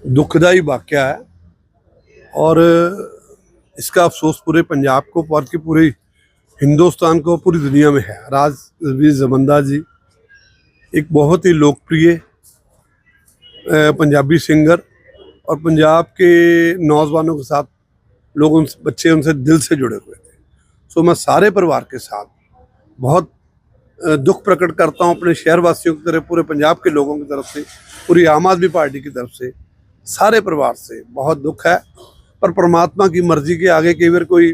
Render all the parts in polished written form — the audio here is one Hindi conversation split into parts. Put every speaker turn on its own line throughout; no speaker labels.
दुखदाई वाक़या है और इसका अफ़सोस पूरे पंजाब को बल्कि पूरे हिंदुस्तान को, पूरी दुनिया में है। राजवीर ज़मांदा जी एक बहुत ही लोकप्रिय पंजाबी सिंगर और पंजाब के नौजवानों के साथ बच्चे उनसे दिल से जुड़े हुए थे। सो मैं सारे परिवार के साथ बहुत दुख प्रकट करता हूँ अपने शहरवासियों की तरफ, पूरे पंजाब के लोगों की तरफ से, पूरी आम आदमी पार्टी की तरफ से, सारे परिवार से बहुत दुख है। पर परमात्मा की मर्जी के आगे कई बार कोई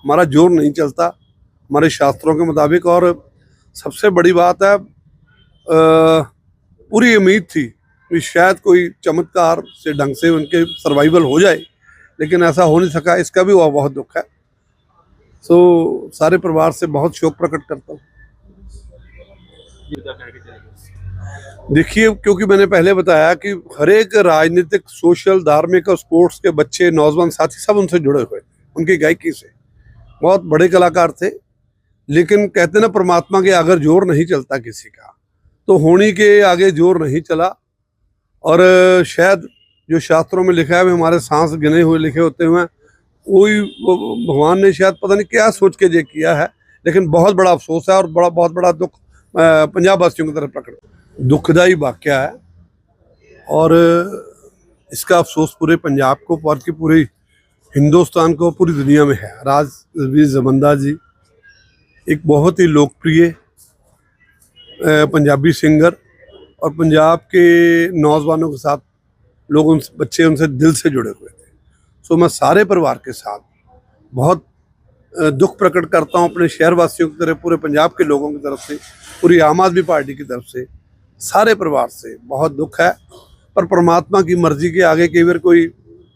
हमारा जोर नहीं चलता हमारे शास्त्रों के मुताबिक। और सबसे बड़ी बात है, पूरी उम्मीद थी कि शायद कोई चमत्कार से ढंग से उनके सर्वाइवल हो जाए, लेकिन ऐसा हो नहीं सका। इसका भी बहुत दुख है। सो सारे परिवार से बहुत शोक प्रकट करता हूँ। देखिए, क्योंकि मैंने पहले बताया कि हर एक राजनीतिक, सोशल, धार्मिक और स्पोर्ट्स के बच्चे, नौजवान साथी सब उनसे जुड़े हुए थे। उनकी गायकी से बहुत बड़े कलाकार थे। लेकिन कहते ना, परमात्मा के अगर जोर नहीं चलता किसी का, तो होनी के आगे जोर नहीं चला। और शायद जो शास्त्रों में लिखा है, हमारे सांस गिने हुए लिखे होते हुए, वही भगवान ने शायद पता नहीं क्या सोच के ये किया है। लेकिन बहुत बड़ा अफसोस है और बहुत बड़ा दुख पंजाब वासियों की तरफ प्रकट। दुखदाई वाक़या है और इसका अफसोस पूरे पंजाब को बल्कि पूरे हिंदुस्तान को, पूरी दुनिया में है। राजवीर ज़मांदा जी एक बहुत ही लोकप्रिय पंजाबी सिंगर और पंजाब के नौजवानों के साथ बच्चे उनसे दिल से जुड़े हुए थे। सो मैं सारे परिवार के साथ बहुत दुख प्रकट करता हूँ अपने शहरवासियों की तरफ, पूरे पंजाब के लोगों की तरफ से, पूरी आम आदमी पार्टी की तरफ से, सारे परिवार से बहुत दुख है। पर परमात्मा की मर्जी के आगे कई बार कोई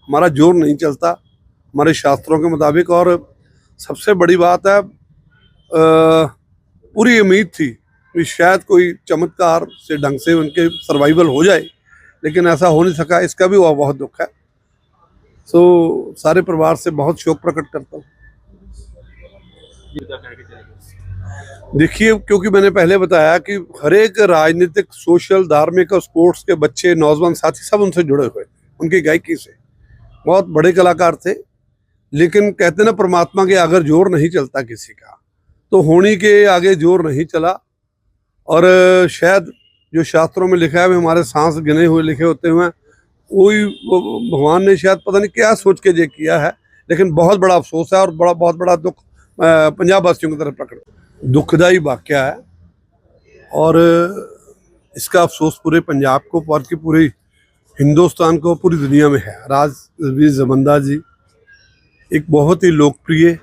हमारा जोर नहीं चलता हमारे शास्त्रों के मुताबिक। और सबसे बड़ी बात है, पूरी उम्मीद थी कि शायद कोई चमत्कार से ढंग से उनके सर्वाइवल हो जाए, लेकिन ऐसा हो नहीं सका। इसका भी बहुत दुख है। सो सारे परिवार से बहुत शोक प्रकट करता हूँ। देखिए, क्योंकि मैंने पहले बताया कि हर एक राजनीतिक, सोशल, धार्मिक और स्पोर्ट्स के बच्चे, नौजवान साथी सब उनसे जुड़े हुए थे। उनकी गायकी से बहुत बड़े कलाकार थे। लेकिन कहते ना, परमात्मा के अगर जोर नहीं चलता किसी का, तो होनी के आगे जोर नहीं चला। और शायद जो शास्त्रों में लिखा है, हमारे सांस गिने हुए लिखे होते हुए, वही भगवान ने शायद पता नहीं क्या सोच के ये किया है। लेकिन बहुत बड़ा अफसोस है और बहुत बड़ा दुख पंजाब वासियों की तरफ प्रकट। दुखदाई वाक़या है और इसका अफसोस पूरे पंजाब को बल्कि पूरे हिंदुस्तान को, पूरी दुनिया में है। राजवीर ज़मांदा जी एक बहुत ही लोकप्रिय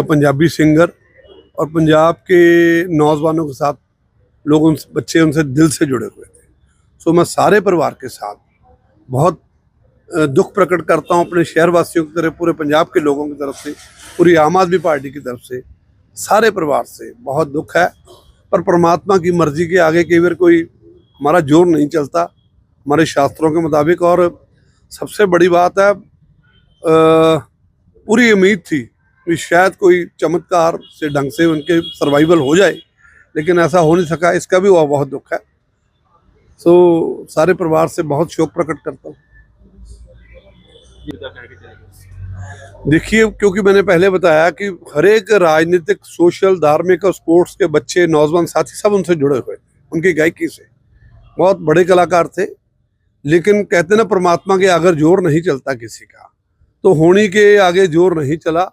पंजाबी सिंगर और पंजाब के नौजवानों के साथ बच्चे उनसे दिल से जुड़े हुए थे। सो मैं सारे परिवार के साथ बहुत दुख प्रकट करता हूँ अपने शहरवासियों की तरफ, पूरे पंजाब के लोगों की तरफ से, पूरी आम आदमी पार्टी की तरफ से, सारे परिवार से बहुत दुख है। पर परमात्मा की मर्जी के आगे कई बार कोई हमारा जोर नहीं चलता हमारे शास्त्रों के मुताबिक। और सबसे बड़ी बात है, पूरी उम्मीद थी कि शायद कोई चमत्कार से ढंग से उनके सर्वाइवल हो जाए, लेकिन ऐसा हो नहीं सका। इसका भी बहुत दुख है। सो सारे परिवार से बहुत शोक प्रकट करता हूँ। देखिए, क्योंकि मैंने पहले बताया कि हर एक राजनीतिक, सोशल, धार्मिक और स्पोर्ट्स के बच्चे, नौजवान साथी सब उनसे जुड़े हुए थे। उनकी गायकी से बहुत बड़े कलाकार थे। लेकिन कहते ना, परमात्मा के अगर जोर नहीं चलता किसी का, तो होनी के आगे जोर नहीं चला।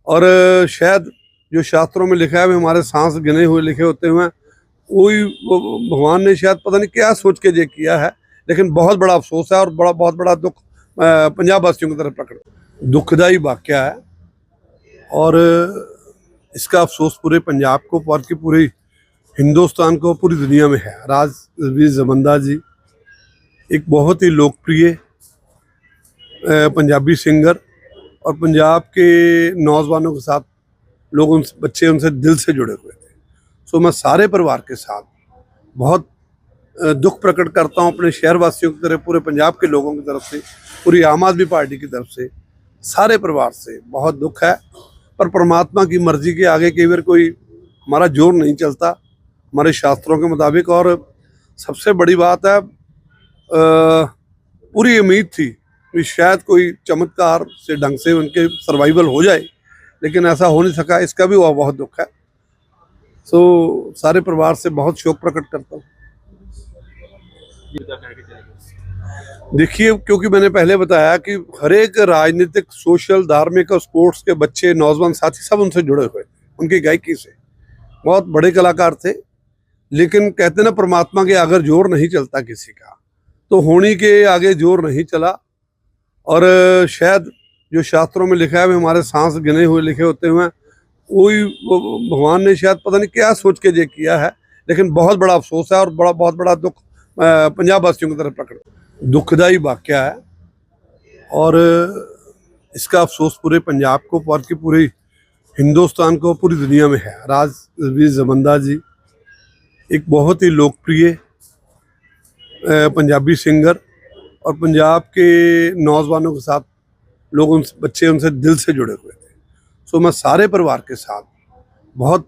और शायद जो शास्त्रों में लिखा है, हमारे सांस गिने हुए लिखे होते हुए, वही भगवान ने शायद पता नहीं क्या सोच के ये किया है। लेकिन बहुत बड़ा अफसोस है और बहुत बड़ा दुख पंजाब वासियों की तरफ प्रकट। दुखदाई वाक़या है और इसका अफसोस पूरे पंजाब को बल्कि पूरे हिंदुस्तान को, पूरी दुनिया में है। राजवीर ज़मांदा जी एक बहुत ही लोकप्रिय पंजाबी सिंगर और पंजाब के नौजवानों के साथ बच्चे उनसे दिल से जुड़े हुए थे। सो मैं सारे परिवार के साथ बहुत दुख प्रकट करता हूँ अपने शहरवासियों की तरफ, पूरे पंजाब के लोगों की तरफ से, पूरी आम आदमी पार्टी की तरफ से, सारे परिवार से बहुत दुख है। पर परमात्मा की मर्जी के आगे कई बार कोई हमारा जोर नहीं चलता हमारे शास्त्रों के मुताबिक। और सबसे बड़ी बात है, पूरी उम्मीद थी कि शायद कोई चमत्कार से ढंग से उनके सर्वाइवल हो जाए, लेकिन ऐसा हो नहीं सका। इसका भी बहुत दुख है। सो सारे परिवार से बहुत शोक प्रकट करता हूँ। देखिए, क्योंकि मैंने पहले बताया कि हर एक राजनीतिक, सोशल, धार्मिक और स्पोर्ट्स के बच्चे, नौजवान साथी सब उनसे जुड़े हुए थे, उनकी गायकी से। बहुत बड़े कलाकार थे, लेकिन कहते ना परमात्मा के अगर जोर नहीं चलता किसी का, तो होनी के आगे जोर नहीं चला। और शायद जो शास्त्रों में लिखा है, वे हमारे सांस गिने हुए लिखे होते हुए, वही भगवान ने शायद पता नहीं क्या सोच के ये किया है, लेकिन बहुत बड़ा अफसोस है और बहुत बड़ा दुख पंजाब वासियों की तरफ प्रकट, दुखदाई वाकया है। और इसका अफसोस पूरे पंजाब को और कि पूरे हिंदुस्तान को, पूरी दुनिया में है। राजवीर जमंदा जी एक बहुत ही लोकप्रिय पंजाबी सिंगर, और पंजाब के नौजवानों के साथ लोग, बच्चे उनसे दिल से जुड़े हुए थे। सो मैं सारे परिवार के साथ बहुत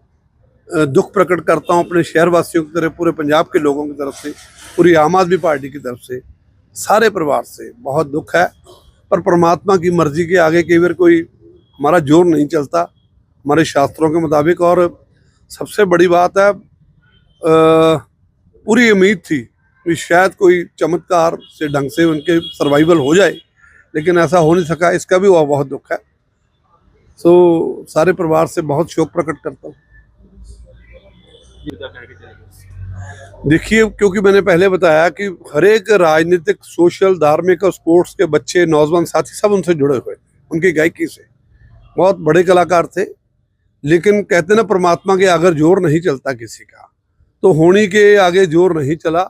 दुख प्रकट करता हूँ, अपने शहर वासियों की तरफ, पूरे पंजाब के लोगों की तरफ से, पूरी आम आदमी पार्टी की तरफ से, सारे परिवार से बहुत दुख है। पर परमात्मा की मर्जी के आगे कई बार कोई हमारा जोर नहीं चलता, हमारे शास्त्रों के मुताबिक। और सबसे बड़ी बात है, पूरी उम्मीद थी कि शायद कोई चमत्कार से ढंग से उनके सर्वाइवल हो जाए, लेकिन ऐसा हो नहीं सका। इसका भी बहुत दुख है। सो सारे परिवार से बहुत शोक प्रकट करता हूँ। देखिए, क्योंकि मैंने पहले बताया कि हर एक राजनीतिक, सोशल, धार्मिक और स्पोर्ट्स के बच्चे, नौजवान साथी सब उनसे जुड़े हुए थे, उनकी गायकी से। बहुत बड़े कलाकार थे, लेकिन कहते ना परमात्मा के अगर जोर नहीं चलता किसी का, तो होनी के आगे जोर नहीं चला।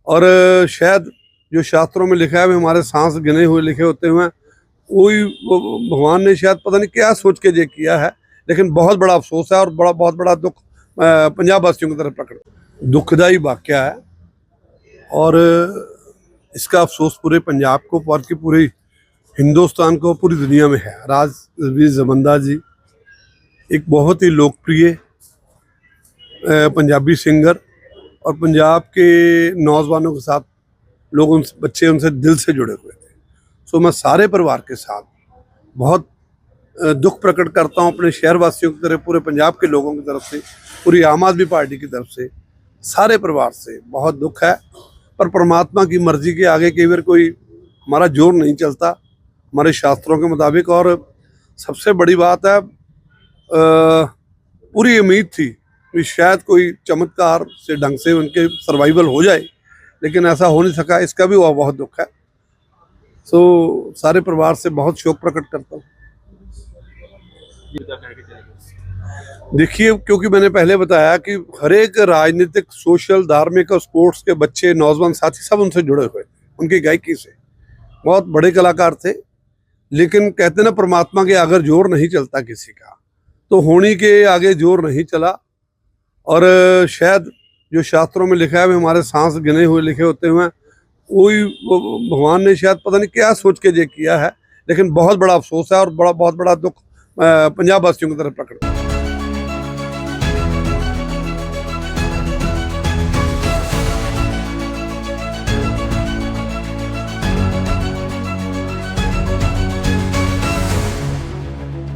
और शायद जो शास्त्रों में लिखा है, वे हमारे सांस गिने हुए लिखे होते हुए, वही भगवान ने शायद पता नहीं क्या सोच के ये किया है, लेकिन बहुत बड़ा अफसोस है और बहुत बड़ा दुख पंजाब वासियों की तरफ प्रकट, दुखदाई वाकया है। और इसका अफसोस पूरे पंजाब को और कि पूरे हिंदुस्तान को, पूरी दुनिया में है। राजवीर जमंदा जी एक बहुत ही लोकप्रिय पंजाबी सिंगर, और पंजाब के नौजवानों के साथ लोग, बच्चे उनसे दिल से जुड़े हुए थे। सो मैं सारे परिवार के साथ बहुत दुख प्रकट करता हूँ, अपने शहर वासियों की तरफ, पूरे पंजाब के लोगों की तरफ से, पूरी आम आदमी पार्टी की तरफ से, सारे परिवार से बहुत दुख है। पर परमात्मा की मर्जी के आगे कई बार कोई हमारा जोर नहीं चलता, हमारे शास्त्रों के मुताबिक। और सबसे बड़ी बात है, पूरी उम्मीद थी कि शायद कोई चमत्कार से ढंग से उनके सर्वाइवल हो जाए, लेकिन ऐसा हो नहीं सका। इसका भी बहुत दुख है। सो सारे परिवार से बहुत शोक प्रकट करता हूँ। देखिए, क्योंकि मैंने पहले बताया कि हर एक राजनीतिक, सोशल, धार्मिक और स्पोर्ट्स के बच्चे, नौजवान साथी सब उनसे जुड़े हुए थे, उनकी गायकी से। बहुत बड़े कलाकार थे, लेकिन कहते ना परमात्मा के अगर जोर नहीं चलता किसी का, तो होनी के आगे जोर नहीं चला। और शायद जो शास्त्रों में लिखा है, वे हमारे सांस गिने हुए लिखे होते हुए, वही भगवान ने शायद पता नहीं क्या सोच के ये किया है, लेकिन बहुत बड़ा अफसोस है और बहुत बड़ा दुख पंजाब वासियों की तरफ प्रकट।